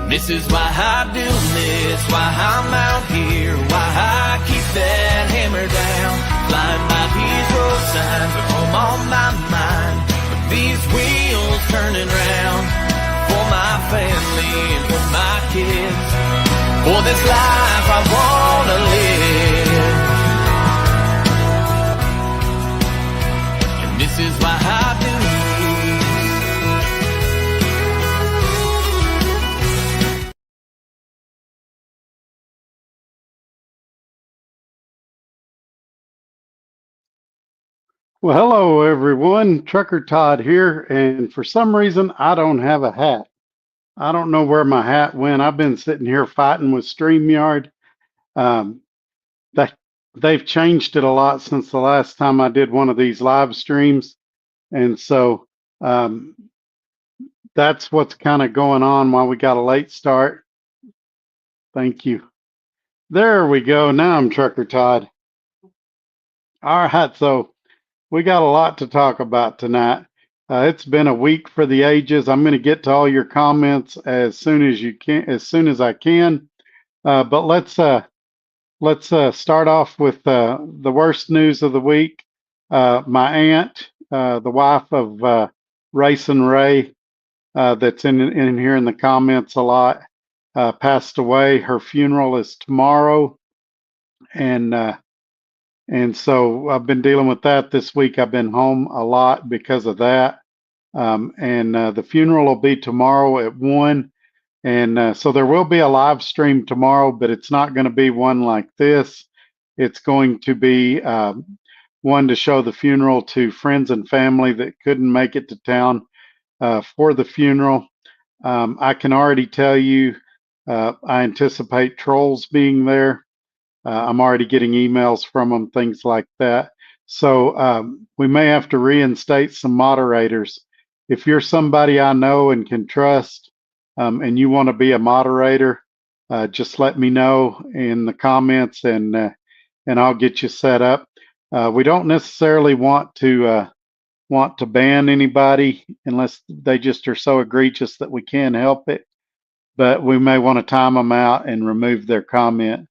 This is why I do this, why I'm out here, why I keep that hammer down. Flying by these road signs with home on my mind, with these wheels turning round. For my family and for my kids, for this life I wanna live. And this is why I do this. Well, hello everyone, Trucker Todd here, and for some reason I don't have a hat. I don't know where my hat went. I've been sitting here fighting with StreamYard. Um, they, they've changed it a lot since the last time I did one of these live streams, and so that's what's kind of going on while we got a late start. Thank you. There we go. Now I'm Trucker Todd. All right, so we got a lot to talk about tonight. It's been a week for the ages. I'm going to get to all your comments as soon as I can. But let's start off with the worst news of the week. My aunt, the wife of Racing Ray, that's in here in the comments a lot, passed away. Her funeral is tomorrow, and so I've been dealing with that this week. I've been home a lot because of that. The funeral will be tomorrow at 1. And so there will be a live stream tomorrow, but it's not going to be one like this. It's going to be one to show the funeral to friends and family that couldn't make it to town for the funeral. I can already tell you, I anticipate trolls being there. I'm already getting emails from them, things like that. So we may have to reinstate some moderators. If you're somebody I know and can trust, and you want to be a moderator, just let me know in the comments, and I'll get you set up. We don't necessarily want to ban anybody unless they just are so egregious that we can't help it. But we may want to time them out and remove their comment.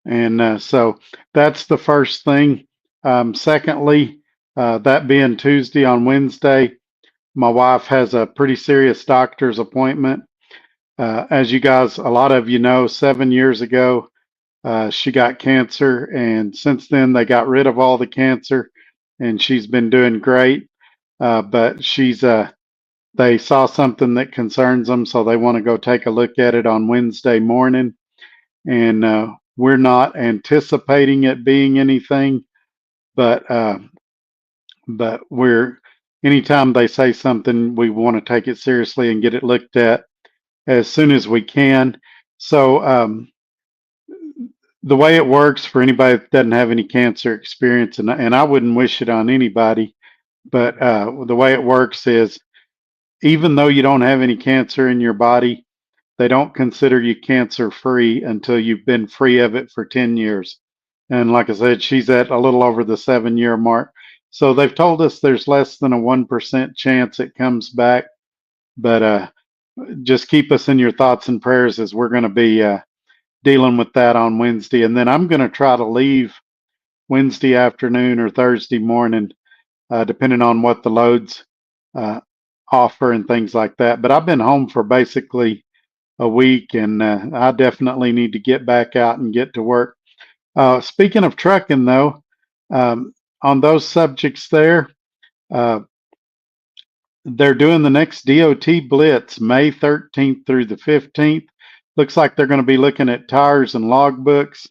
And so that's the first thing. Secondly, that being Tuesday, on Wednesday, my wife has a pretty serious doctor's appointment. As you guys, a lot of you know, 7 years ago, she got cancer, and since then they got rid of all the cancer, and she's been doing great. But they saw something that concerns them, so they want to go take a look at it on Wednesday morning. And we're not anticipating it being anything, but anytime they say something, we want to take it seriously and get it looked at as soon as we can. So the way it works for anybody that doesn't have any cancer experience, and I wouldn't wish it on anybody, but the way it works is, even though you don't have any cancer in your body, they don't consider you cancer free until you've been free of it for 10 years. And like I said, she's at a little over the 7-year mark. So they've told us there's less than a 1% chance it comes back. But just keep us in your thoughts and prayers, as we're going to be dealing with that on Wednesday. And then I'm going to try to leave Wednesday afternoon or Thursday morning, depending on what the loads offer and things like that. But I've been home for basically a week, and I definitely need to get back out and get to work. Speaking of trucking, though, on those subjects there, they're doing the next DOT Blitz May 13th through the 15th. Looks like they're going to be looking at tires and logbooks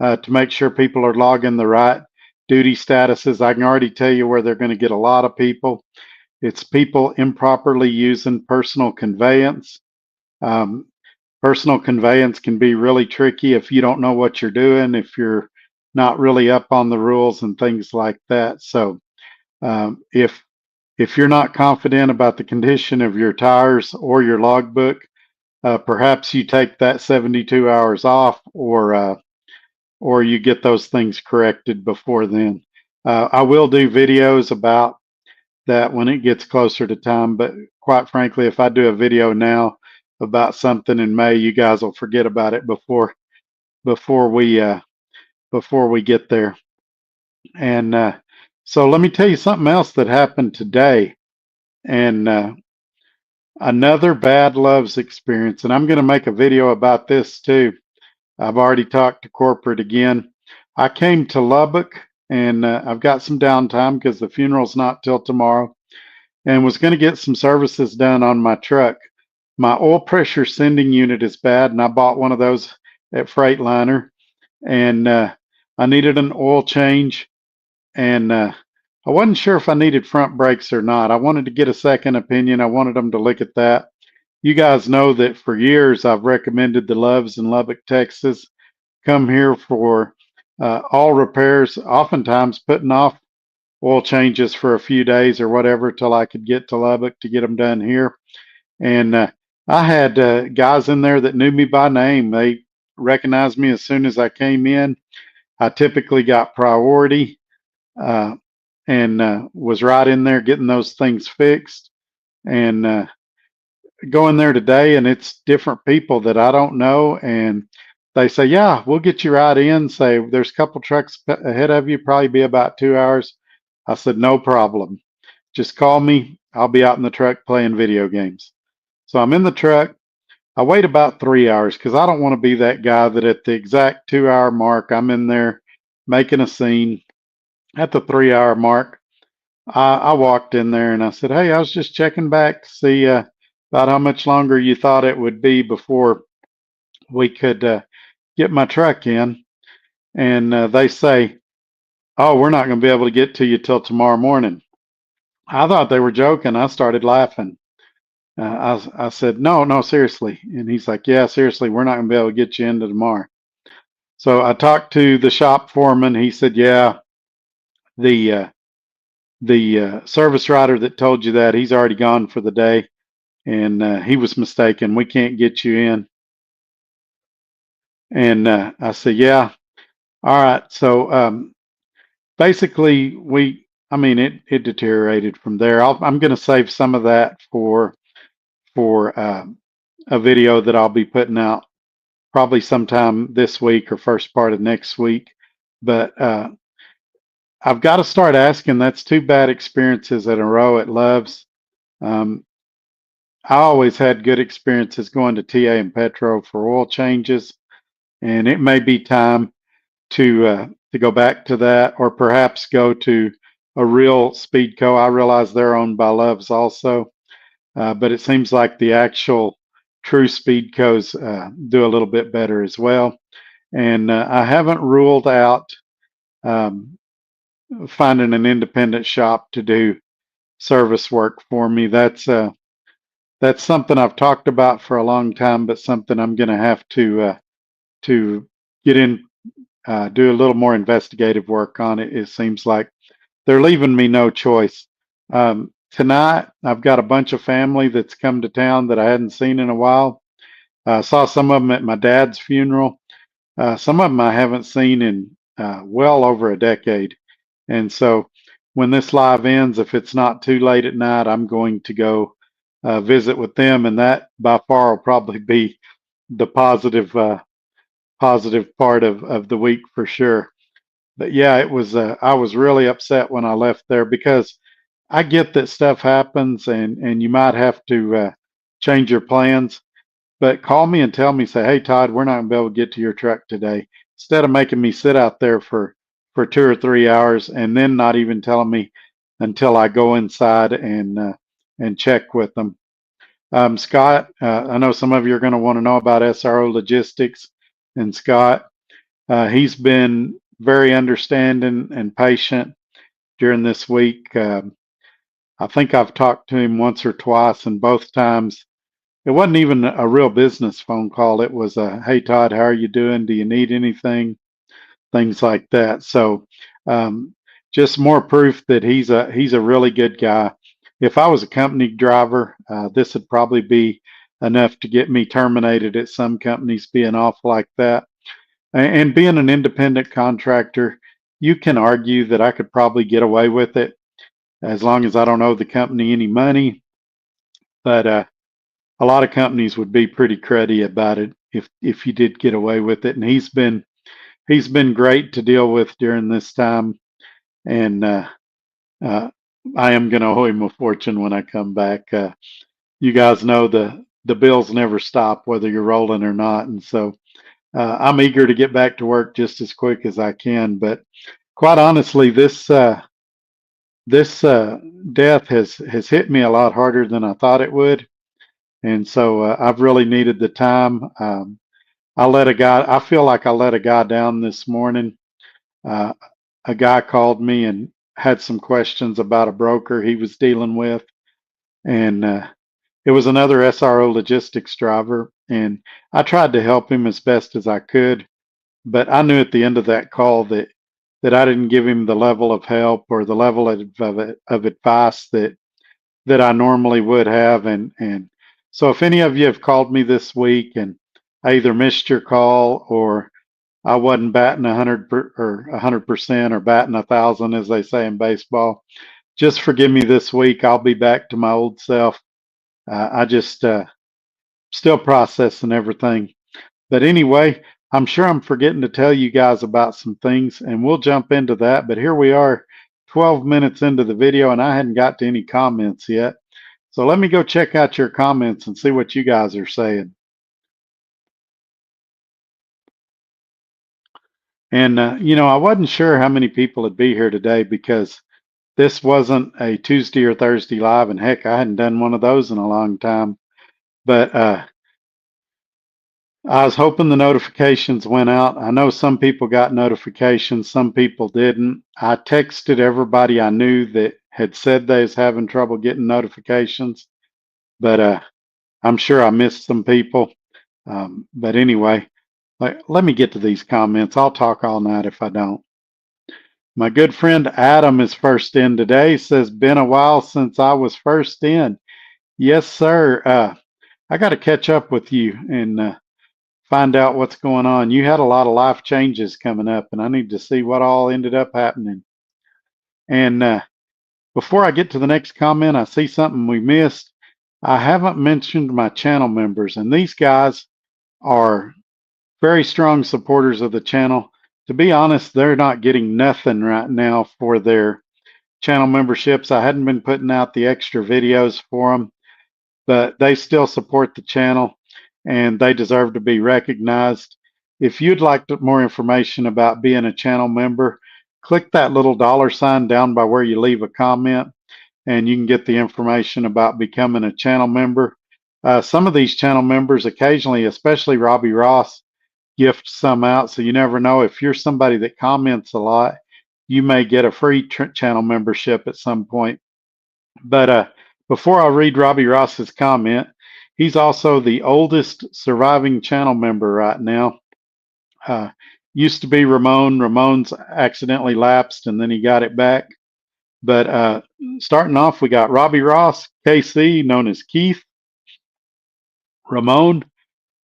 to make sure people are logging the right duty statuses. I can already tell you where they're going to get a lot of people. It's people improperly using personal conveyance. Personal conveyance can be really tricky if you don't know what you're doing, if you're not really up on the rules and things like that. So if you're not confident about the condition of your tires or your logbook, perhaps you take that 72 hours off, or you get those things corrected before then. I will do videos about that when it gets closer to time. But quite frankly, if I do a video now about something in May, you guys will forget about it before we before we get there. And so let me tell you something else that happened today, and another bad loves experience. And I'm going to make a video about this too. I've already talked to corporate again. I came to Lubbock, and I've got some downtime because the funeral's not till tomorrow, and was going to get some services done on my truck. My oil pressure sending unit is bad, and I bought one of those at Freightliner, and I needed an oil change, and I wasn't sure if I needed front brakes or not. I wanted to get a second opinion. I wanted them to look at that. You guys know that for years I've recommended the Loves in Lubbock, Texas. Come here for all repairs, oftentimes putting off oil changes for a few days or whatever till I could get to Lubbock to get them done here. And I had guys in there that knew me by name. They recognized me as soon as I came in. I typically got priority, and was right in there getting those things fixed. And go in there today, and it's different people that I don't know. And they say, yeah, we'll get you right in. Say, there's a couple trucks ahead of you, probably be about 2 hours. I said, no problem. Just call me. I'll be out in the truck playing video games. So I'm in the truck. I wait about 3 hours because I don't want to be that guy that at the exact 2 hour mark, I'm in there making a scene. At the 3 hour mark, I walked in there and I said, hey, I was just checking back to see about how much longer you thought it would be before we could get my truck in. And they say, oh, we're not going to be able to get to you till tomorrow morning. I thought they were joking. I started laughing. I said, no, seriously. And he's like, yeah, seriously, we're not going to be able to get you into tomorrow. So I talked to the shop foreman. He said, yeah, the service writer that told you that, he's already gone for the day, and he was mistaken. We can't get you in. And I said, yeah, all right. So basically, it deteriorated from there. I'm going to save some of that for a video that I'll be putting out probably sometime this week or first part of next week. But I've got to start asking. That's two bad experiences in a row at Love's. I always had good experiences going to TA and Petro for oil changes, and it may be time to go back to that, or perhaps go to a real Speedco. I realize they're owned by Love's also, but it seems like the actual true Speedcos do a little bit better as well. And I haven't ruled out finding an independent shop to do service work for me. That's something I've talked about for a long time, but something I'm going to have to get in, do a little more investigative work on it. It seems like they're leaving me no choice. Tonight, I've got a bunch of family that's come to town that I hadn't seen in a while. I saw some of them at my dad's funeral. Some of them I haven't seen in well over a decade. And so when this live ends, if it's not too late at night, I'm going to go visit with them, and that by far will probably be the positive part of the week for sure. But yeah, it was. I was really upset when I left there because I get that stuff happens, and you might have to change your plans. But call me and tell me, say, hey Todd, we're not gonna be able to get to your truck today. Instead of making me sit out there for 2 or 3 hours and then not even telling me until I go inside and check with them. Scott, I know some of you are going to want to know about SRO Logistics, and Scott, he's been very understanding and patient during this week. I think I've talked to him once or twice, and both times it wasn't even a real business phone call. It was a, hey Todd, how are you doing? Do you need anything? Things like that. So just more proof that he's a really good guy. If I was a company driver, this would probably be enough to get me terminated at some companies being off like that. And being an independent contractor, you can argue that I could probably get away with it. as long as I don't owe the company any money. But a lot of companies would be pretty cruddy about it if you did get away with it. And he's been great to deal with during this time, and uh, I am going to owe him a fortune when I come back. You guys know the bills never stop, whether you're rolling or not, and so I'm eager to get back to work just as quick as I can. But quite honestly, this death has hit me a lot harder than I thought it would, and so I've really needed the time. I feel like I let a guy down this morning. Uh, a guy called me and had some questions about a broker he was dealing with, and it was another SRO logistics driver, and I tried to help him as best as I could, but I knew at the end of that call that I didn't give him the level of help or the level of advice that I normally would have, and so if any of you have called me this week and I either missed your call or I wasn't batting 100% or batting 1,000, as they say in baseball, just forgive me this week. I'll be back to my old self. I just still processing everything. But anyway, I'm sure I'm forgetting to tell you guys about some things, and we'll jump into that. But here we are, 12 minutes into the video, and I hadn't got to any comments yet. So let me go check out your comments and see what you guys are saying. And, I wasn't sure how many people would be here today because this wasn't a Tuesday or Thursday live. And heck, I hadn't done one of those in a long time. But I was hoping the notifications went out. I know some people got notifications, some people didn't. I texted everybody I knew that had said they was having trouble getting notifications, but I'm sure I missed some people. But anyway, let me get to these comments. I'll talk all night if I don't. My good friend Adam is first in today. Says, been a while since I was first in. Yes, sir. I got to catch up with you and find out what's going on. You had a lot of life changes coming up, and I need to see what all ended up happening. And before I get to the next comment, I see something we missed. I haven't mentioned my channel members, and these guys are very strong supporters of the channel. To be honest, they're not getting nothing right now for their channel memberships. I hadn't been putting out the extra videos for them, but they still support the channel and they deserve to be recognized. If you'd like more information about being a channel member, click that little $ down by where you leave a comment and you can get the information about becoming a channel member. Some of these channel members occasionally, especially Robbie Ross, gift some out. So you never know. If you're somebody that comments a lot, you may get a free channel membership at some point. But before I read Robbie Ross's comment, he's also the oldest surviving channel member right now. Used to be Ramon. Ramon's accidentally lapsed and then he got it back. But starting off, we got Robbie Ross, KC, known as Keith, Ramon,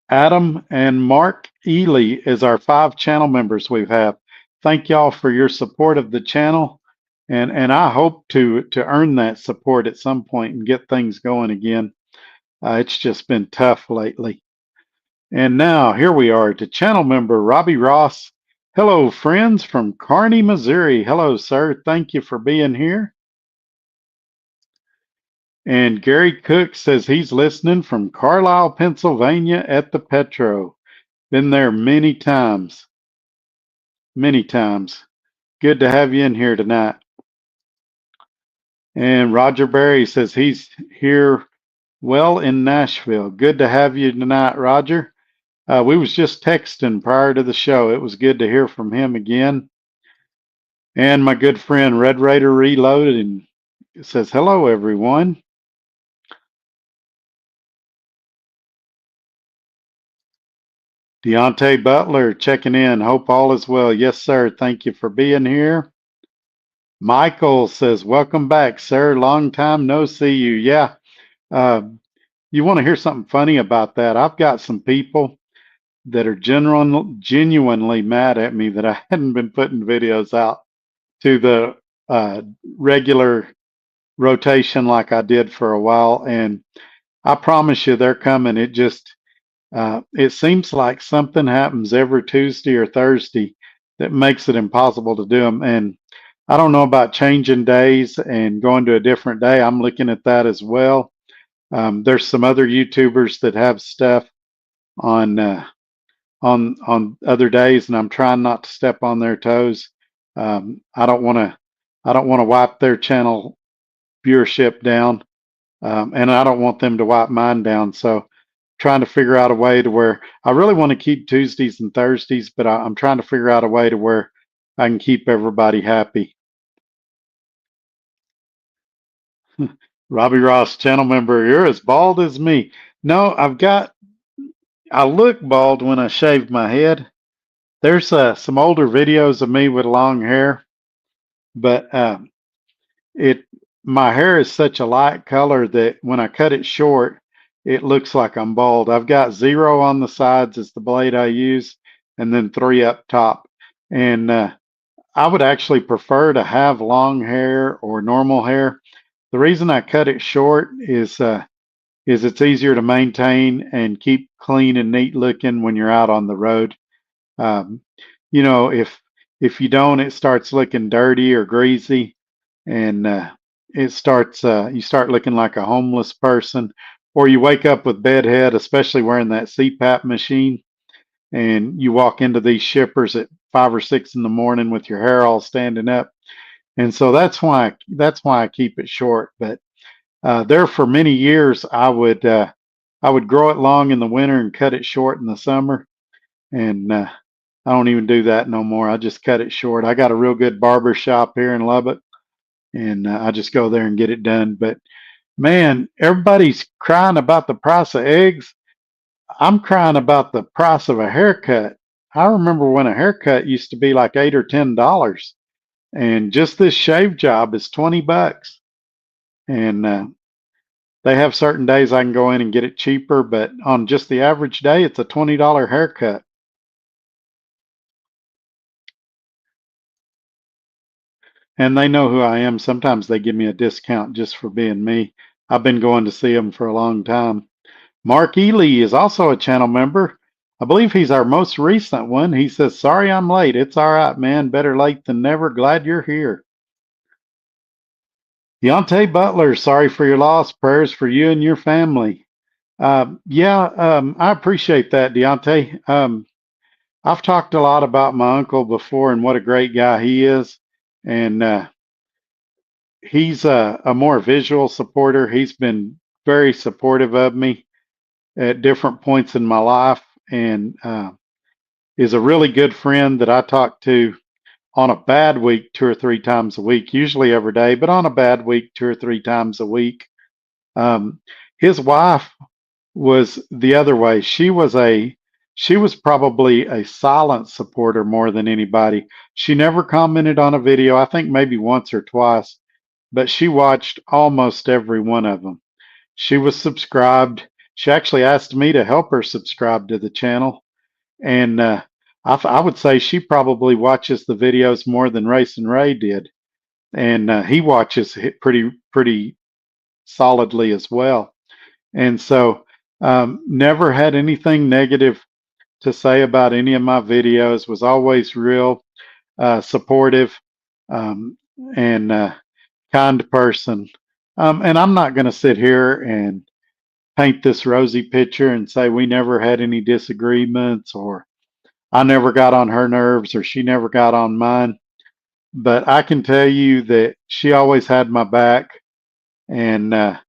Adam, and Mark Ely as our 5 channel members we have. Thank y'all for your support of the channel. And I hope to earn that support at some point and get things going again. It's just been tough lately. And now here we are to channel member Robbie Ross. Hello, friends from Kearney, Missouri. Hello, sir. Thank you for being here. And Gary Cook says he's listening from Carlisle, Pennsylvania at the Petro. Been there many times. Many times. Good to have you in here tonight. And Roger Berry says he's here well in Nashville. Good to have you tonight, Roger. We was just texting prior to the show. It was good to hear from him again. And my good friend Red Raider Reloaded and says, hello, everyone. Deontay Butler checking in. Hope all is well. Yes, sir. Thank you for being here. Michael says, welcome back, sir. Long time no see you. Yeah. You want to hear something funny about that? I've got some people that are genuinely mad at me that I hadn't been putting videos out to the regular rotation like I did for a while, and I promise you they're coming. It seems like something happens every Tuesday or Thursday that makes it impossible to do them. And I don't know about changing days and going to a different day. I'm looking at that as well. There's some other YouTubers that have stuff on on other days, and I'm trying not to step on their toes. I don't want to wipe their channel viewership down, and I don't want them to wipe mine down. So trying to figure out a way to where I really want to keep Tuesdays and Thursdays, but I'm trying to figure out a way to where I can keep everybody happy. Robbie Ross, channel member, you're as bald as me. No, I look bald when I shave my head. There's some older videos of me with long hair, but it my hair is such a light color that when I cut it short, it looks like I'm bald. I've got 0 on the sides is the blade I use, and then 3 up top. And I would actually prefer to have long hair or normal hair. The reason I cut it short is it's easier to maintain and keep clean and neat looking when you're out on the road. Um, you know, if you don't, it starts looking dirty or greasy, and you start looking like a homeless person, or you wake up with bedhead, especially wearing that CPAP machine, and you walk into these shippers at 5 or 6 in the morning with your hair all standing up. And so that's why I keep it short. But there for many years, I would grow it long in the winter and cut it short in the summer. And I don't even do that no more. I just cut it short. I got a real good barber shop here in Lubbock, and I just go there and get it done. But man, everybody's crying about the price of eggs. I'm crying about the price of a haircut. I remember when a haircut used to be like $8 or $10, and just this shave job is $20. And they have certain days I can go in and get it cheaper, but on just the average day, it's a $20 haircut. And they know who I am. Sometimes they give me a discount just for being me. I've been going to see them for a long time. Mark Ely is also a channel member. I believe he's our most recent one. He says, "Sorry I'm late. It's all right, man. Better late than never. Glad you're here." Deontay Butler, sorry for your loss. Prayers for you and your family. I appreciate that, Deontay. I've talked a lot about my uncle before and what a great guy he is. And he's a more visual supporter. He's been very supportive of me at different points in my life, and is a really good friend that I talk to on a bad week 2 or 3 times a week, usually every day, but on a bad week 2 or 3 times a week. His wife was the other way. She was probably a silent supporter more than anybody. She never commented on a video, I think maybe once or twice, but she watched almost every one of them. She was subscribed. She actually asked me to help her subscribe to the channel. And I would say she probably watches the videos more than Race and Ray did. And he watches it pretty solidly as well. And so never had anything negative to say about any of my videos, was always real supportive, um, and kind person. And I'm not going to sit here and paint this rosy picture and say we never had any disagreements, or I never got on her nerves or she never got on mine. But I can tell you that she always had my back, and I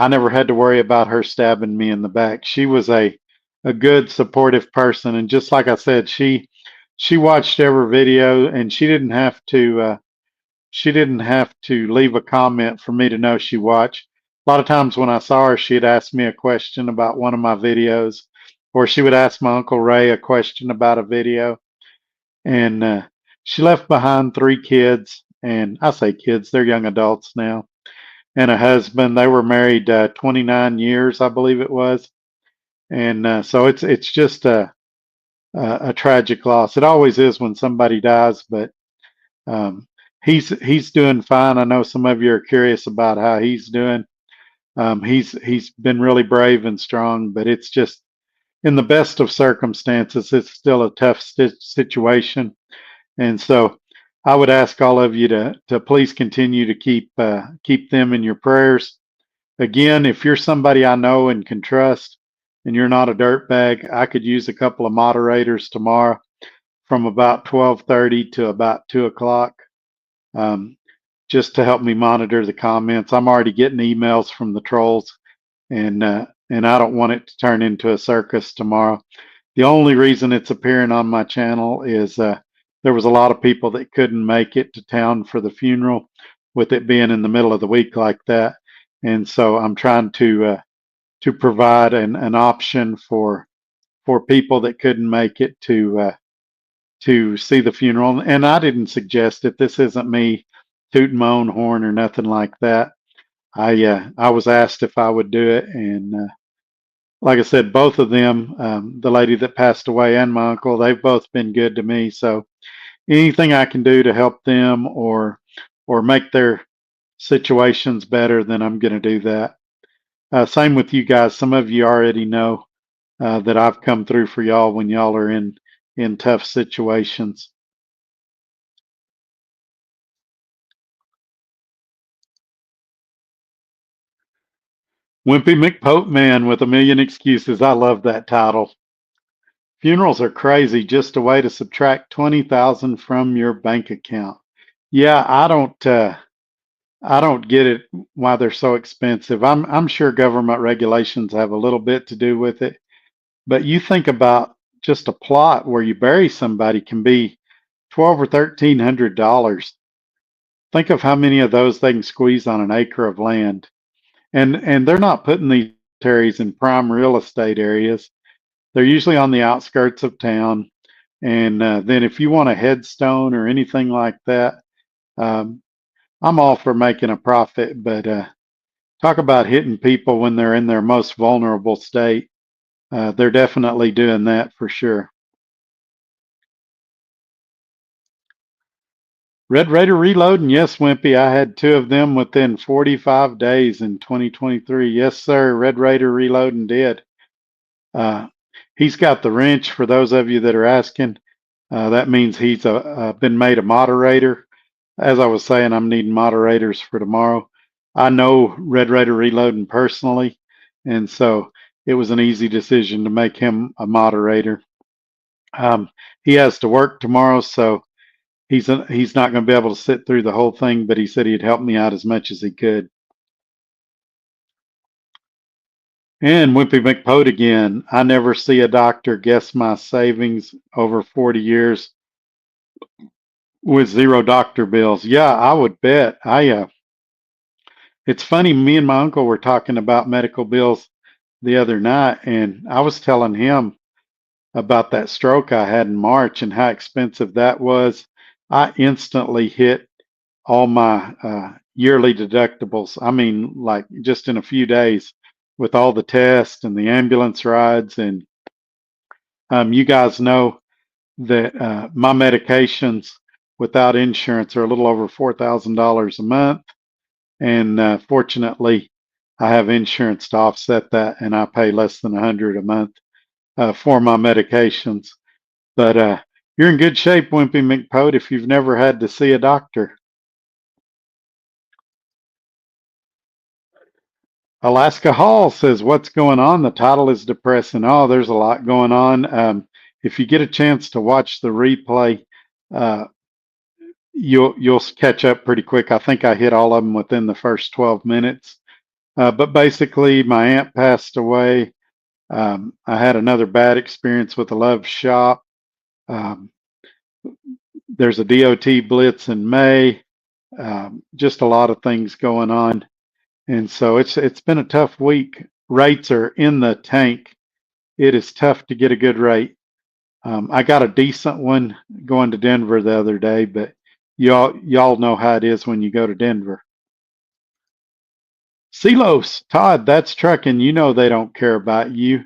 never had to worry about her stabbing me in the back. She was a good supportive person, and just like I said, she watched every video, and she didn't have to leave a comment for me to know she watched. A lot of times when I saw her, she'd ask me a question about one of my videos, or she would ask my Uncle Ray a question about a video. And she left behind 3 kids, and I say kids, they're young adults now, and a husband. They were married 29 years, I believe it was. And so it's just a tragic loss. It always is when somebody dies, but um, he's doing fine. I know some of you are curious about how he's doing. He's been really brave and strong, but it's just in the best of circumstances, it's still a tough situation. And so I would ask all of you to please continue to keep them in your prayers. Again, if you're somebody I know and can trust, and you're not a dirtbag, I could use a couple of moderators tomorrow from about 12:30 to about 2 o'clock, um, just to help me monitor the comments. I'm already getting emails from the trolls, and I don't want it to turn into a circus tomorrow. The only reason it's appearing on my channel is there was a lot of people that couldn't make it to town for the funeral, with it being in the middle of the week like that, and so I'm trying to provide an option for people that couldn't make it to see the funeral. And I didn't suggest it. This isn't me tooting my own horn or nothing like that. I was asked if I would do it, and like I said, both of them, the lady that passed away and my uncle, they've both been good to me. So anything I can do to help them or make their situations better, then I'm going to do that. Same with you guys. Some of you already know that I've come through for y'all when y'all are in tough situations. Wimpy McPope Man with a million excuses. I love that title. Funerals are crazy. Just a way to subtract 20,000 from your bank account. Yeah, I don't get it why they're so expensive. I'm sure government regulations have a little bit to do with it, but you think about just a plot where you bury somebody can be 12 or $1,300. Think of how many of those they can squeeze on an acre of land. And they're not putting these cemeteries in prime real estate areas. They're usually on the outskirts of town. And then if you want a headstone or anything like that, um, I'm all for making a profit. But talk about hitting people when they're in their most vulnerable state. They're definitely doing that for sure. Red Raider reloading. Yes, Wimpy. I had two of them within 45 days in 2023. Yes, sir. Red Raider reloading did. Uh, he's got the wrench for those of you that are asking. That means he's been made a moderator. As I was saying, I'm needing moderators for tomorrow. I know Red Raider Reloading personally, and so it was an easy decision to make him a moderator. He has to work tomorrow, so he's not going to be able to sit through the whole thing, but he said he'd help me out as much as he could. And Wimpy McPote again. I never see a doctor guess my savings over 40 years with zero doctor bills. Yeah, I would bet. It's funny, me and my uncle were talking about medical bills the other night, and I was telling him about that stroke I had in March and how expensive that was. I instantly hit all my yearly deductibles. I mean, like just in a few days with all the tests and the ambulance rides. And you guys know that my medications without insurance are a little over $4,000 a month. And fortunately, I have insurance to offset that, and I pay less than $100 a month for my medications. But you're in good shape, Wimpy McPote, if you've never had to see a doctor. Alaska Hall says, "What's going on?" The title is depressing. Oh, there's a lot going on. If you get a chance to watch the replay, uh, you'll catch up pretty quick. I think I hit all of them within the first 12 minutes. But basically, my aunt passed away. I had another bad experience with a love shop. Um, there's a DOT blitz in May. Just a lot of things going on, and so it's been a tough week. Rates are in the tank. It is tough to get a good rate. I got a decent one going to Denver the other day, but y'all know how it is when you go to Denver. Silos, Todd, that's trucking. You know they don't care about you.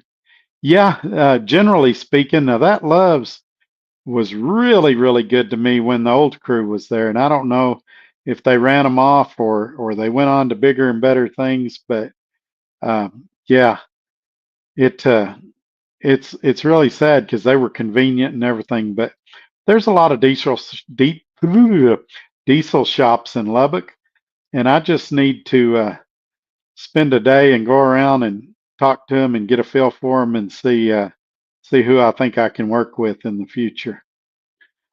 Yeah, generally speaking, now that loves was really, really good to me when the old crew was there. And I don't know if they ran them off or they went on to bigger and better things, but yeah, it it's really sad because they were convenient and everything. But there's a lot of diesel shops in Lubbock, and I just need to spend a day and go around and talk to them and get a feel for them and see who I think I can work with in the future.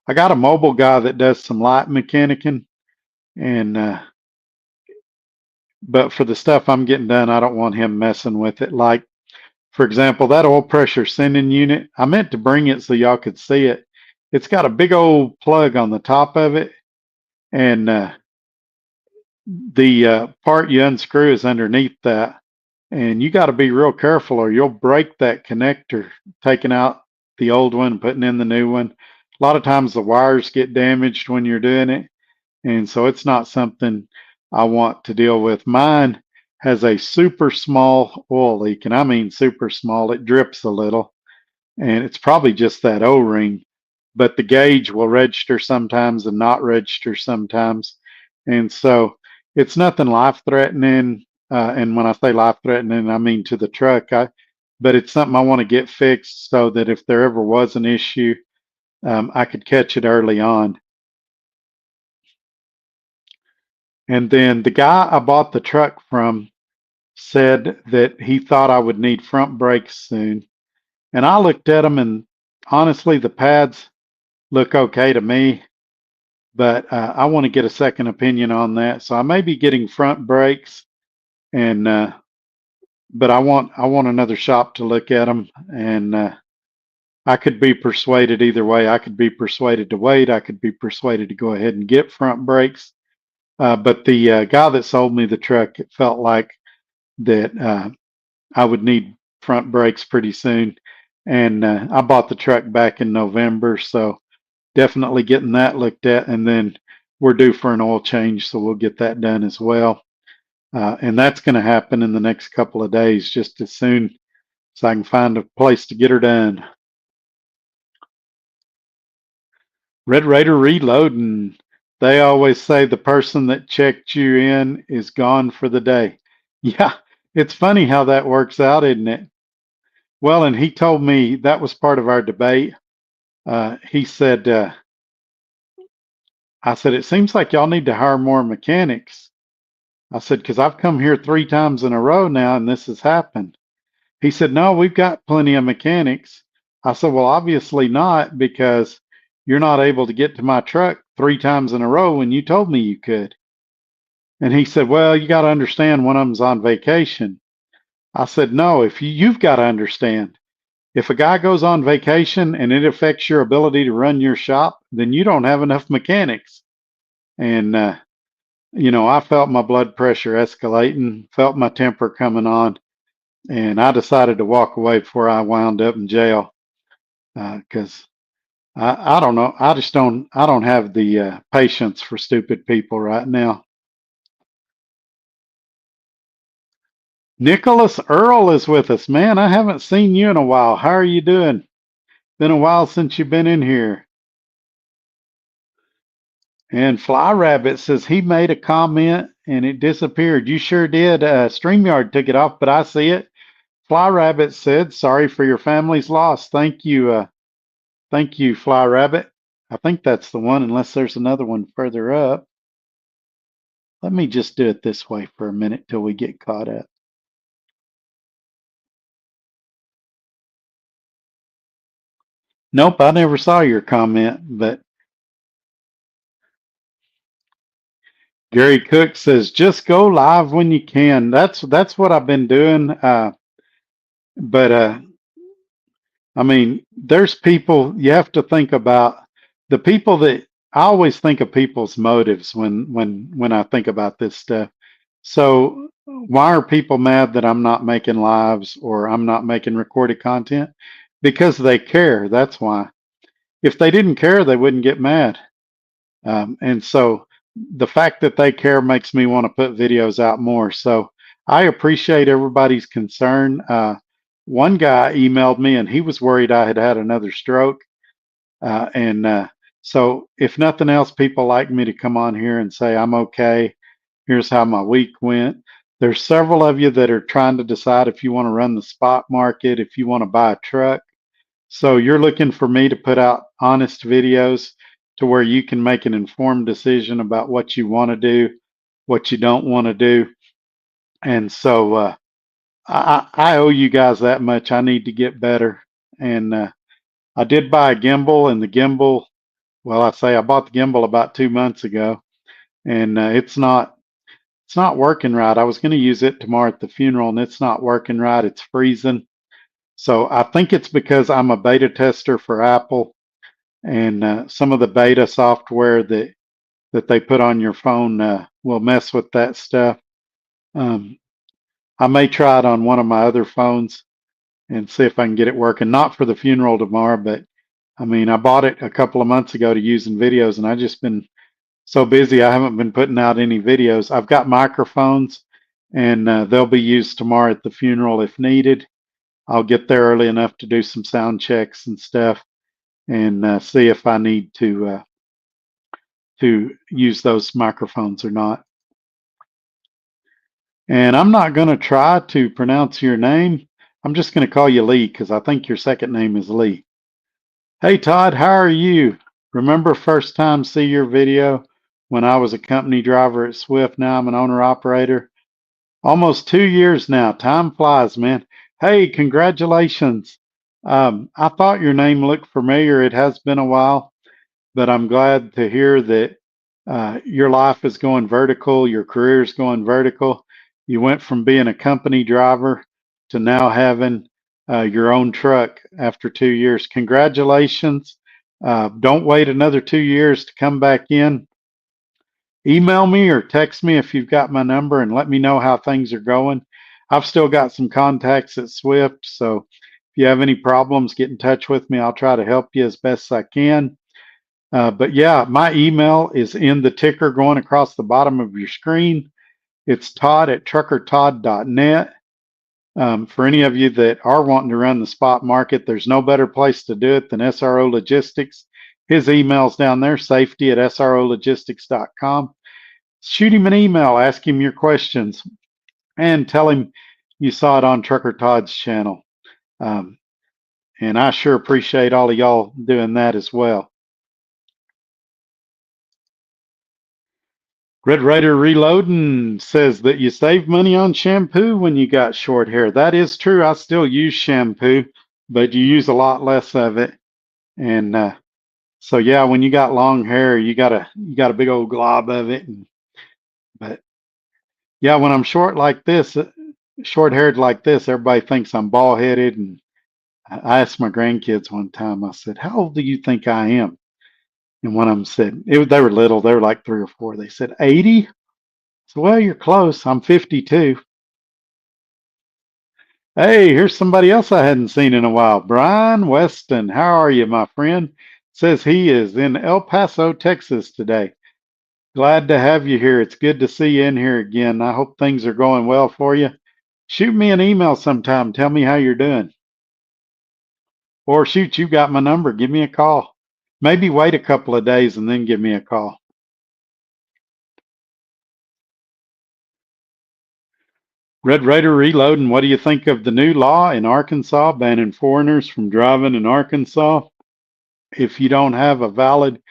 I got a mobile guy that does some light mechanicing, and but for the stuff I'm getting done, I don't want him messing with it. Like, for example, that oil pressure sending unit, I meant to bring it so y'all could see it. It's got a big old plug on the top of it, and the part you unscrew is underneath that. And you got to be real careful or you'll break that connector, taking out the old one and putting in the new one. A lot of times the wires get damaged when you're doing it. And so it's not something I want to deal with. Mine has a super small oil leak, and I mean super small. It drips a little, and it's probably just that O-ring, but the gauge will register sometimes and not register sometimes. And so it's nothing life-threatening. And when I say life-threatening, I mean to the truck. But it's something I want to get fixed so that if there ever was an issue, I could catch it early on. And then the guy I bought the truck from said that he thought I would need front brakes soon. And I looked at them, and honestly, the pads look okay to me, but I want to get a second opinion on that. So I may be getting front brakes, and but I want another shop to look at them, and I could be persuaded either way. I could be persuaded to wait. I could be persuaded to go ahead and get front brakes. But the guy that sold me the truck, it felt like that I would need front brakes pretty soon. And I bought the truck back in November, so definitely getting that looked at. And then we're due for an oil change, so we'll get that done as well. And that's going to happen in the next couple of days, just as soon as I can find a place to get her done. Red Raider reloading. They always say the person that checked you in is gone for the day. Yeah, it's funny how that works out, isn't it? Well, and he told me that was part of our debate. He said, I said, it seems like y'all need to hire more mechanics. I said, because I've come here 3 times in a row now and this has happened. He said, no, we've got plenty of mechanics. I said, well, obviously not, because you're not able to get to my truck 3 times in a row when you told me you could. And he said, well, you got to understand one of them's on vacation. I said, no, if you've got to understand, if a guy goes on vacation and it affects your ability to run your shop, then you don't have enough mechanics. And, I felt my blood pressure escalating, felt my temper coming on, and I decided to walk away before I wound up in jail. Because I don't know. I don't have the patience for stupid people right now. Nicholas Earl is with us. Man, I haven't seen you in a while. How are you doing? Been a while since you've been in here. And Fly Rabbit says he made a comment and it disappeared. You sure did. StreamYard took it off, but I see it. Fly Rabbit said, sorry for your family's loss. Thank you. Thank you, Fly Rabbit. I think that's the one, unless there's another one further up. Let me just do it this way for a minute till we get caught up. Nope, I never saw your comment, but Gary Cook says, just go live when you can. That's what I've been doing. But I mean, there's people you have to think about. The people that I always think of people's motives when I think about this stuff. So why are people mad that I'm not making lives or I'm not making recorded content? Because they care. That's why. If they didn't care, they wouldn't get mad. And so the fact that they care makes me want to put videos out more. So I appreciate everybody's concern. One guy emailed me and he was worried I had had another stroke. So if nothing else, people like me to come on here and say, I'm okay. Here's how my week went. There's several of you that are trying to decide if you want to run the spot market, if you want to buy a truck. So you're looking for me to put out honest videos to where you can make an informed decision about what you want to do, what you don't want to do. And so I owe you guys that much. I need to get better. And I did buy a gimbal, and the gimbal, well, I bought the gimbal about 2 months ago, and it's not working right. I was going to use it tomorrow at the funeral, and it's not working right. It's freezing. So I think it's because I'm a beta tester for Apple, and some of the beta software that they put on your phone will mess with that stuff. Um, I may try it on one of my other phones and see if I can get it working. Not for the funeral tomorrow, but I mean, I bought it a couple of months ago to use in videos, and I just been so busy I haven't been putting out any videos. I've got microphones, and they'll be used tomorrow at the funeral if needed. I'll get there early enough to do some sound checks and stuff, and see if I need to use those microphones or not. And I'm not going to try to pronounce your name. I'm just going to call you Lee because I think your second name is Lee. Hey Todd, how are you? Remember first time see your video when I was a company driver at Swift. Now I'm an owner operator. Almost 2 years now. Time flies, man. Hey, congratulations. I thought your name looked familiar. It has been a while, but I'm glad to hear that your life is going vertical, your career is going vertical. You went from being a company driver to now having your own truck after 2 years. Congratulations. Don't wait another 2 years to come back in. Email me or text me if you've got my number and let me know how things are going. I've still got some contacts at Swift, so if you have any problems, get in touch with me. I'll try to help you as best I can. But yeah, my email is in the ticker going across the bottom of your screen. It's todd@truckertodd.net. For any of you that are wanting to run the spot market, there's no better place to do it than SRO Logistics. His email's down there, safety@srologistics.com. Shoot him an email, ask him your questions, and tell him you saw it on Trucker Todd's channel. And I sure appreciate all of y'all doing that as well. Red Raider Reloading says that you save money on shampoo when you got short hair. That is true. I still use shampoo, but you use a lot less of it. And so yeah, when you got long hair, you got a big old glob of it. But yeah, when I'm short like this, short haired like this, everybody thinks I'm bald headed. And I asked my grandkids one time, I said, "How old do you think I am?" And one of them said, they were little, they were like 3 or 4. They said 80. So, well, you're close. I'm 52. Hey, here's somebody else I hadn't seen in a while. Brian Weston. How are you, my friend? Says he is in El Paso, Texas today. Glad to have you here. It's good to see you in here again. I hope things are going well for you. Shoot me an email sometime. Tell me how you're doing. Or shoot, you got my number. Give me a call. Maybe wait a couple of days and then give me a call. Red Raider Reloading, what do you think of the new law in Arkansas banning foreigners from driving in Arkansas if you don't have a valid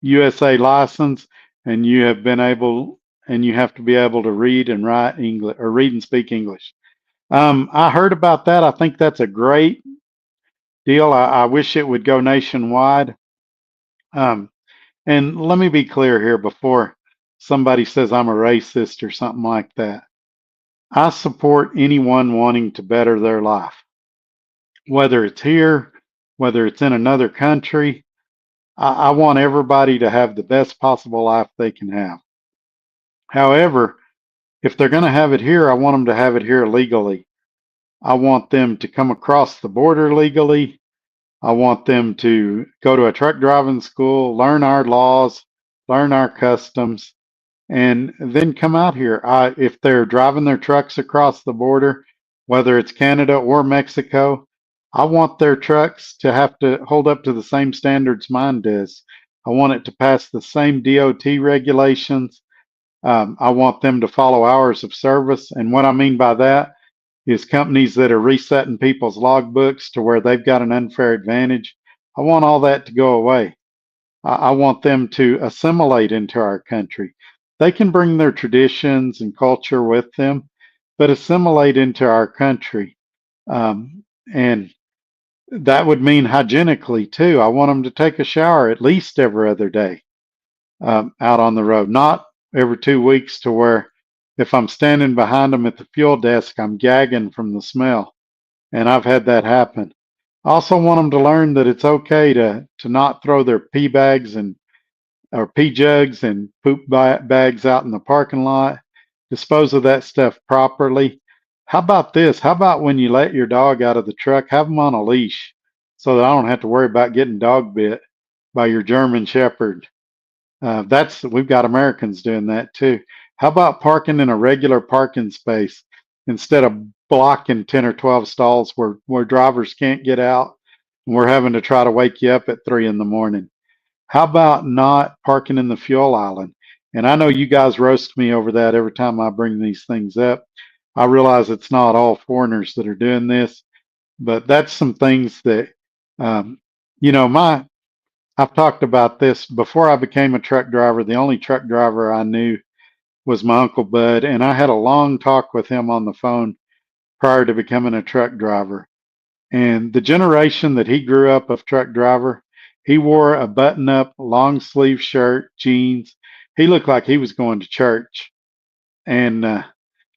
USA license and you have you have to be able to read and write English or read and speak English? I heard about that. I think that's a great deal. I wish it would go nationwide. Um, and let me be clear here before somebody says I'm a racist or something like that. I support anyone wanting to better their life, whether it's here, whether it's in another country. I want everybody to have the best possible life they can have. However, if they're going to have it here, I want them to have it here legally. I want them to come across the border legally. I want them to go to a truck driving school, learn our laws, learn our customs, and then come out here. If they're driving their trucks across the border, whether it's Canada or Mexico, I want their trucks to have to hold up to the same standards mine does. I want it to pass the same DOT regulations. I want them to follow hours of service. And what I mean by that is companies that are resetting people's logbooks to where they've got an unfair advantage. I want all that to go away. I want them to assimilate into our country. They can bring their traditions and culture with them, but assimilate into our country. And that would mean hygienically too. I want them to take a shower at least every other day out on the road, not every 2 weeks to where if I'm standing behind them at the fuel desk, I'm gagging from the smell. And I've had that happen. I also want them to learn that it's okay to not throw their pee bags and or pee jugs and poop bags out in the parking lot. Dispose of that stuff properly. How about this? How about when you let your dog out of the truck, have them on a leash so that I don't have to worry about getting dog bit by your German Shepherd. That's we've got Americans doing that too. How about parking in a regular parking space instead of blocking 10 or 12 stalls where drivers can't get out and we're having to try to wake you up at 3 in the morning? How about not parking in the fuel island? And I know you guys roast me over that every time I bring these things up. I realize it's not all foreigners that are doing this, but that's some things that, um, you know, I've talked about this before I became a truck driver. The only truck driver I knew was my Uncle Bud, and I had a long talk with him on the phone prior to becoming a truck driver. And the generation that he grew up of truck driver, he wore a button up, long sleeve shirt, jeans. He looked like he was going to church. And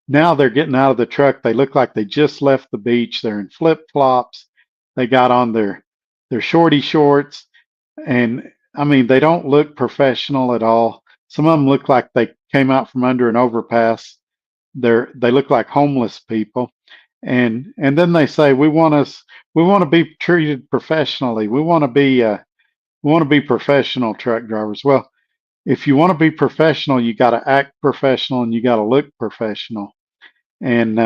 now they're getting out of the truck. They look like they just left the beach. They're in flip flops. They got on their shorty shorts. And I mean, they don't look professional at all. Some of them look like they came out from under an overpass. They look like homeless people. And then they say we want to be treated professionally. We want to be professional truck drivers. Well, if you want to be professional, you got to act professional and you got to look professional. And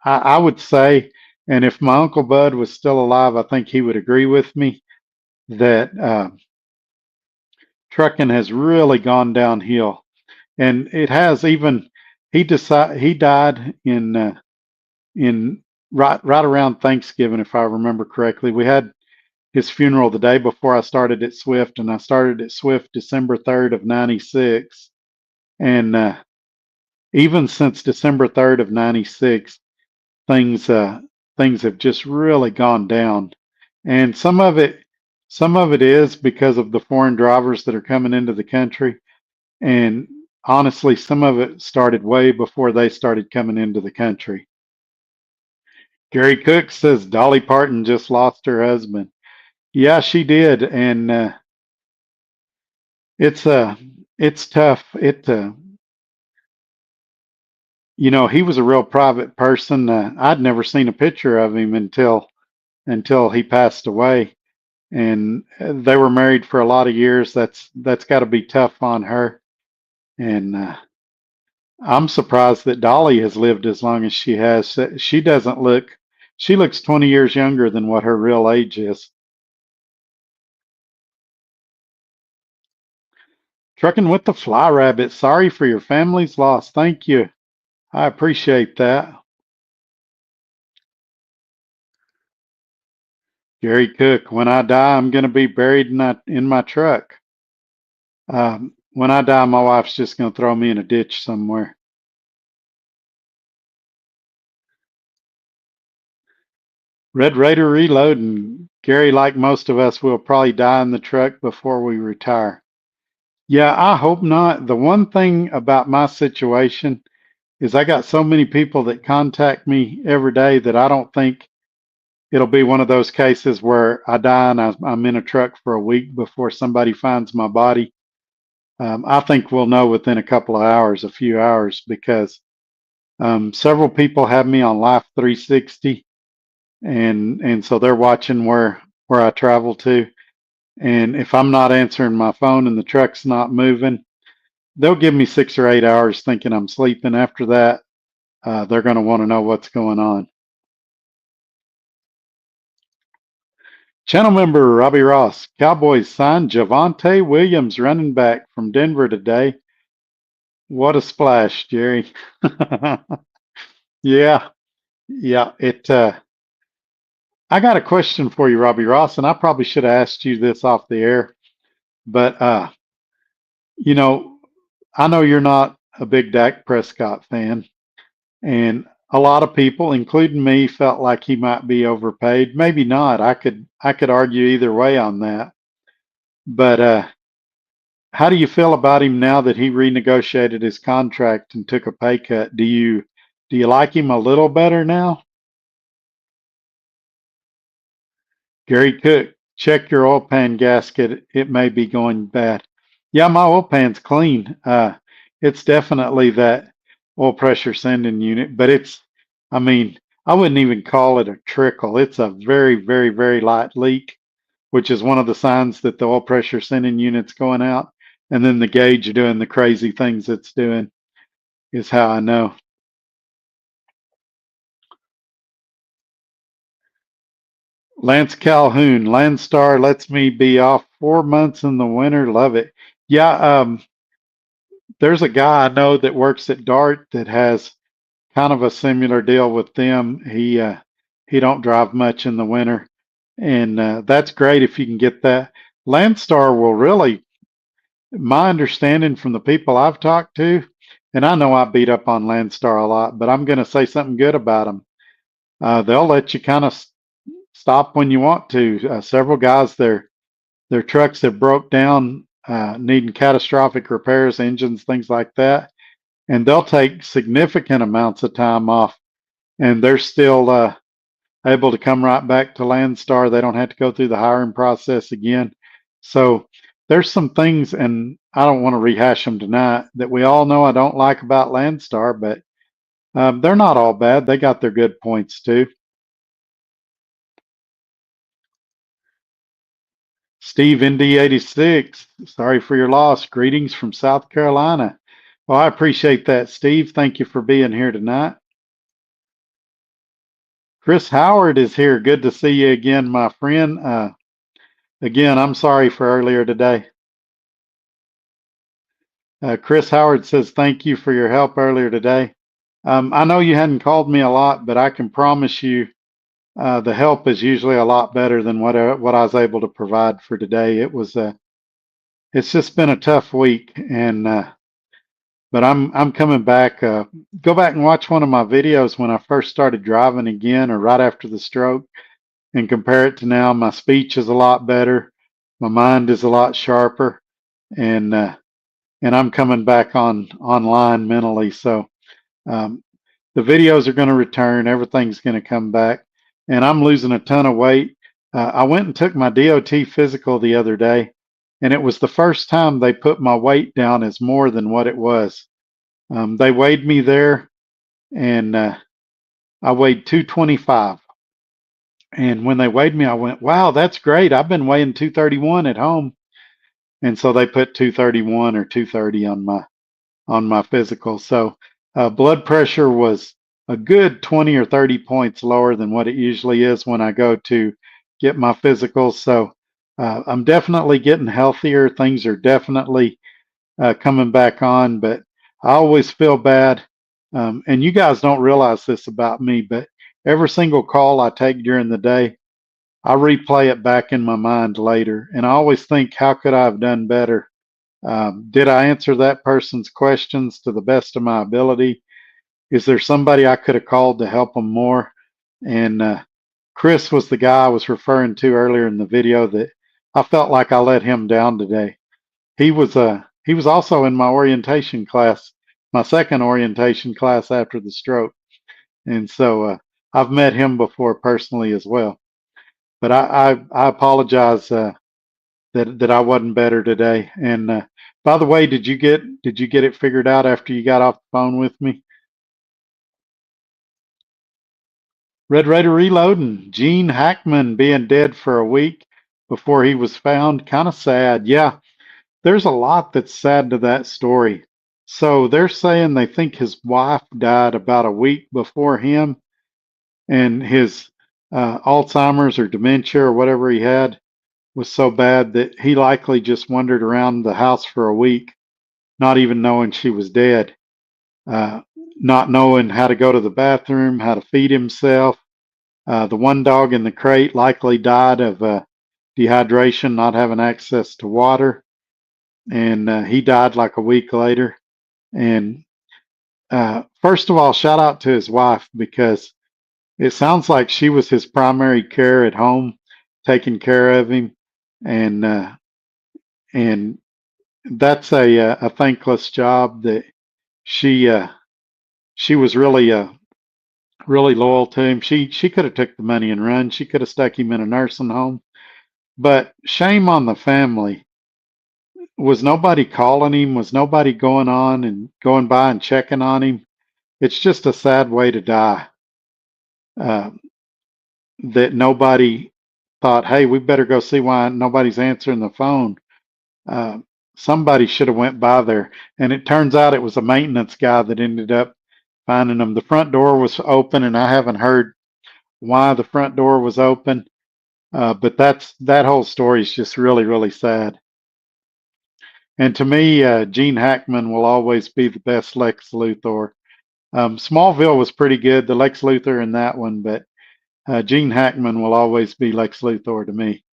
I would say, and if my Uncle Bud was still alive, I think he would agree with me that trucking has really gone downhill. And it has even he died in right around Thanksgiving, if I remember correctly. We had his funeral the day before I started at Swift, and I started at Swift December 3rd of '96. And even since December 3rd of '96, things things have just really gone down. And some of it is because of the foreign drivers that are coming into the country. And honestly, some of it started way before they started coming into the country. Gary Cook says Dolly Parton just lost her husband. Yeah, she did, and it's it's tough. You know, he was a real private person. I'd never seen a picture of him until he passed away, and they were married for a lot of years. That's got to be tough on her, and I'm surprised that Dolly has lived as long as she has. She doesn't look. She looks 20 years younger than what her real age is. Trucking with the Fly Rabbit. Sorry for your family's loss. Thank you. I appreciate that. Gary Cook. When I die, I'm going to be buried in my truck. When I die, my wife's just going to throw me in a ditch somewhere. Red Raider reloading. Gary, like most of us, will probably die in the truck before we retire. Yeah, I hope not. The one thing about my situation is I got so many people that contact me every day that I don't think it'll be one of those cases where I die and I'm in a truck for a week before somebody finds my body. I think we'll know within a couple of hours, a few hours, because several people have me on Life 360, and so they're watching where I travel to. And if I'm not answering my phone and the truck's not moving, they'll give me 6 or 8 hours thinking I'm sleeping. After that, they're going to want to know what's going on. Channel member Robbie Ross, Cowboys signed Javonte Williams, running back from Denver today. What a splash, Jerry. Yeah, yeah. I got a question for you, Robbie Ross, and I probably should have asked you this off the air, but you know, I know you're not a big Dak Prescott fan, and a lot of people, including me, felt like he might be overpaid. Maybe not. I could argue either way on that. But how do you feel about him now that he renegotiated his contract and took a pay cut? Do you like him a little better now? Gary Cook, check your oil pan gasket. It may be going bad. Yeah, my oil pan's clean. It's definitely that oil pressure sending unit, but I mean, I wouldn't even call it a trickle. It's a very, very, very light leak, which is one of the signs that the oil pressure sending unit's going out. And then the gauge doing the crazy things it's doing is how I know. Lance Calhoun, Landstar lets me be off 4 months in the winter. Love it. Yeah, there's a guy I know that works at Dart that has kind of a similar deal with them. He don't drive much in the winter, and that's great if you can get that. Landstar will really, my understanding from the people I've talked to, and I know I beat up on Landstar a lot, but I'm going to say something good about them. They'll let you kind of stop when you want to. Several guys, their trucks have broke down, needing catastrophic repairs, engines, things like that, and they'll take significant amounts of time off, and they're still able to come right back to Landstar. They don't have to go through the hiring process again. So there's some things, and I don't want to rehash them tonight, that we all know I don't like about Landstar, but they're not all bad. They got their good points too. Steve ND86, sorry for your loss. Greetings from South Carolina. Well, I appreciate that, Steve. Thank you for being here tonight. Chris Howard is here. Good to see you again, my friend. Again, I'm sorry for earlier today. Chris Howard says, thank you for your help earlier today. I know you hadn't called me a lot, but I can promise you the help is usually a lot better than what I was able to provide for today. It's just been a tough week, and but I'm coming back. Go back and watch one of my videos when I first started driving again, or right after the stroke, and compare it to now. My speech is a lot better. My mind is a lot sharper, and I'm coming back online mentally. So um, the videos are going to return. Everything's going to come back, and I'm losing a ton of weight. I went and took my DOT physical the other day, and it was the first time they put my weight down as more than what it was. They weighed me there, and I weighed 225. And when they weighed me, I went, "Wow, that's great! I've been weighing 231 at home." And so they put 231 or 230 on my physical. So blood pressure was a good 20 or 30 points lower than what it usually is when I go to get my physical. So I'm definitely getting healthier. Things are definitely coming back on, but I always feel bad. And you guys don't realize this about me, but every single call I take during the day, I replay it back in my mind later. And I always think, how could I have done better? Did I answer that person's questions to the best of my ability? Is there somebody I could have called to help them more? And Chris was the guy I was referring to earlier in the video that I felt like I let him down today. He was also in my orientation class, my second orientation class after the stroke, and so I've met him before personally as well. But I apologize that I wasn't better today. And by the way, did you get it figured out after you got off the phone with me? Red Raider reloading. Gene Hackman being dead for a week before he was found. Kind of sad. Yeah, there's a lot that's sad to that story. So they're saying they think his wife died about a week before him, and his Alzheimer's or dementia or whatever he had was so bad that he likely just wandered around the house for a week, not even knowing she was dead, uh, not knowing how to go to the bathroom, how to feed himself. The one dog in the crate likely died of dehydration, not having access to water, and he died like a week later. And first of all, shout out to his wife, because it sounds like she was his primary care at home, taking care of him, and and that's a thankless job. That she she was really loyal to him. She could have took the money and run. She could have stuck him in a nursing home. But shame on the family. Was nobody calling him? Was nobody going on and going by and checking on him? It's just a sad way to die. Uh, that nobody thought, hey, we better go see why nobody's answering the phone. Uh, Somebody should have went by there, and it turns out it was a maintenance guy that ended up finding them. The front door was open, and I haven't heard why the front door was open. But that whole story is just really sad. And to me, Gene Hackman will always be the best Lex Luthor. Smallville was pretty good, the Lex Luthor in that one, but Gene Hackman will always be Lex Luthor to me.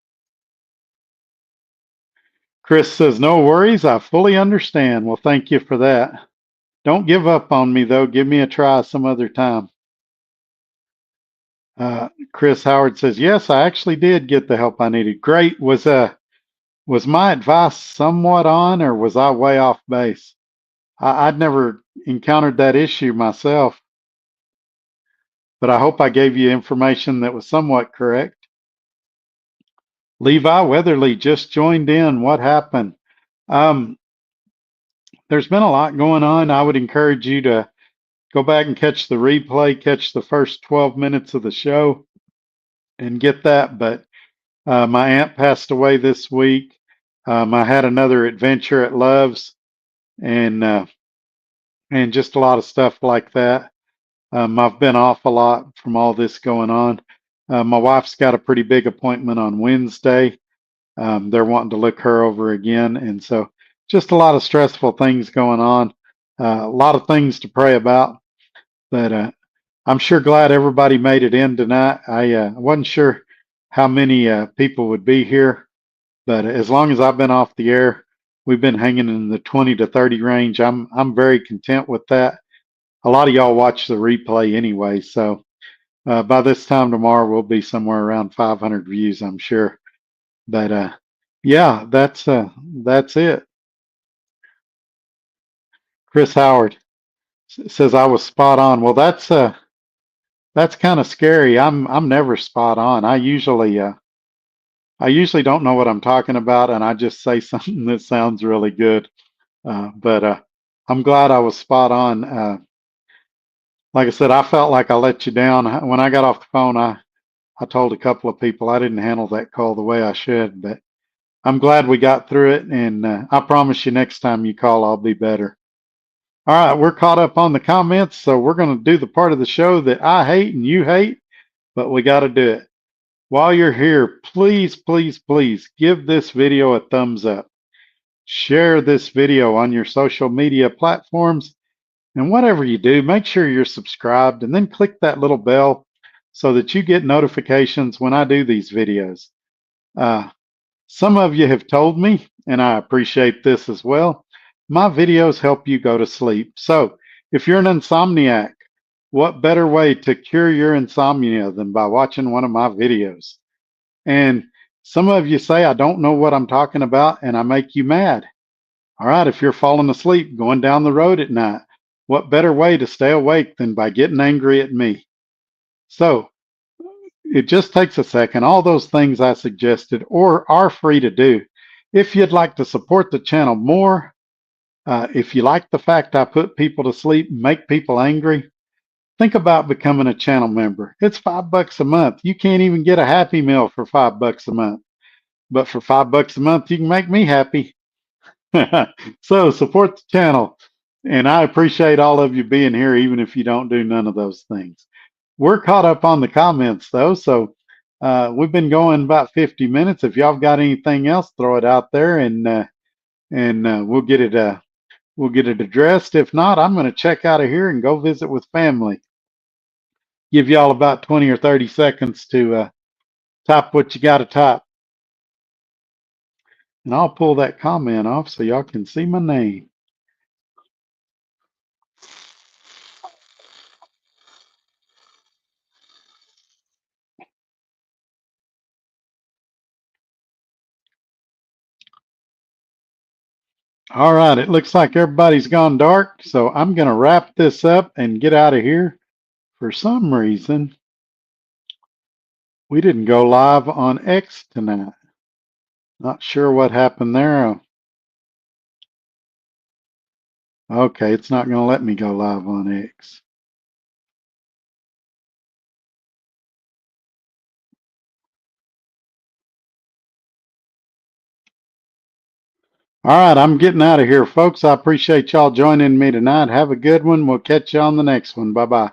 Chris says, no worries, I fully understand. Well, thank you for that. Don't give up on me, though. Give me a try some other time. Chris Howard says, yes, I actually did get the help I needed. Great. Was my advice somewhat on, or was I way off base? I'd never encountered that issue myself, but I hope I gave you information that was somewhat correct. Levi Weatherly just joined in. What happened? There's been a lot going on. I would encourage you to go back and catch the replay, catch the first 12 minutes of the show and get that. But my aunt passed away this week. I had another adventure at Love's, and just a lot of stuff like that. I've been off a lot from all this going on. My wife's got a pretty big appointment on Wednesday. They're wanting to look her over again, and so just a lot of stressful things going on. A lot of things to pray about, but I'm sure glad everybody made it in tonight. I wasn't sure how many people would be here, but as long as I've been off the air, we've been hanging in the 20 to 30 range. I'm very content with that. A lot of y'all watch the replay anyway, so by this time tomorrow we'll be somewhere around 500 views, I'm sure. But yeah, that's it. Chris Howard says I was spot on. Well, that's kind of scary. I'm never spot on. I usually don't know what I'm talking about, and I just say something that sounds really good. But I'm glad I was spot on. Like I said, I felt like I let you down. When I got off the phone, I told a couple of people I didn't handle that call the way I should, but I'm glad we got through it, and I promise you next time you call, I'll be better. All right, we're caught up on the comments, so we're going to do the part of the show that I hate and you hate, but we got to do it. While you're here, please, please, please give this video a thumbs up. Share this video on your social media platforms. And whatever you do, make sure you're subscribed, and then click that little bell so that you get notifications when I do these videos. Some of you have told me, and I appreciate this as well, my videos help you go to sleep. So if you're an insomniac, what better way to cure your insomnia than by watching one of my videos? And some of you say I don't know what I'm talking about and I make you mad. All right, if you're falling asleep going down the road at night, what better way to stay awake than by getting angry at me? So it just takes a second. All those things I suggested are free to do. If you'd like to support the channel more, if you like the fact I put people to sleep, make people angry, think about becoming a channel member. It's $5 a month. You can't even get a Happy Meal for $5 a month. But for $5 a month, you can make me happy. So support the channel. And I appreciate all of you being here, even if you don't do none of those things. we're caught up on the comments though, so we've been going about 50 minutes. If y'all got anything else, throw it out there, and we'll get it addressed. If not, I'm going to check out of here and go visit with family. Give y'all about 20 or 30 seconds to type what you got to type. And I'll pull that comment off so y'all can see my name. All right, it looks like everybody's gone dark, so I'm going to wrap this up and get out of here. For some reason, we didn't go live on X tonight. Not sure what happened there. Okay, it's not going to let me go live on X. All right, I'm getting out of here, folks. I appreciate y'all joining me tonight. Have a good one. We'll catch you on the next one. Bye-bye.